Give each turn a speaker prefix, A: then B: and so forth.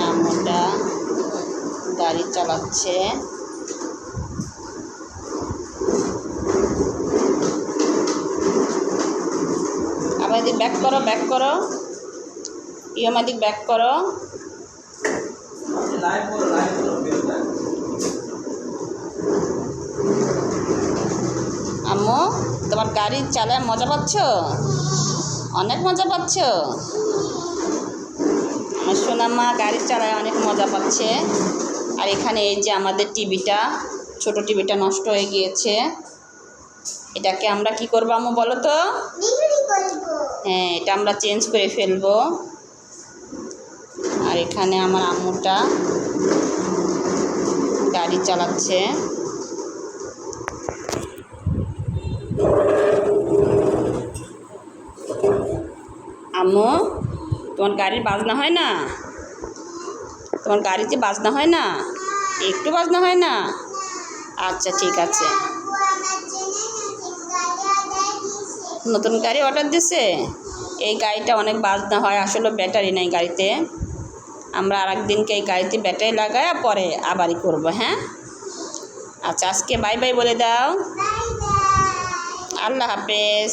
A: আম্মুটা গাড়ি চালাচ্ছে। আবার এদিক ব্যাক করো, ব্যাক করো, ইয়মাদিক ব্যাক করো। আম্মু, তোমার গাড়ি চালায় মজা পাচ্ছ? অনেক মজা পাচ্ছ? আমার সোনামা গাড়ি চালায় অনেক মজা পাচ্ছে। আর এখানে এই যে আমাদের টিভিটা, ছোট টিভিটা নষ্ট হয়ে গিয়েছে। এটাকে আমরা কি করবো আম্মু বলো তো? হ্যাঁ, এটা আমরা চেঞ্জ করে ফেলবো। আর এখানে আমার আম্মুটা গাড়ি চালাচ্ছে। আম্মু, তোমার গাড়ির বাজনা হয় না? তোমার গাড়িতে বাজনা হয় না? একটু বাজনা হয় না? আচ্ছা ঠিক আছে। নতুন গাড়ি অর্ডার দিছে? এই গাড়িটা অনেক বাজনা হয়, আসলে ব্যাটারি নাই গাড়িতে। আমরা আর একদিনকে এই গাড়িতে ব্যাটারি লাগাই পরে আবারই করবো। হ্যাঁ, আচ্ছা আজকে বাই বাই বলে দাও। আল্লাহ হাফেজ।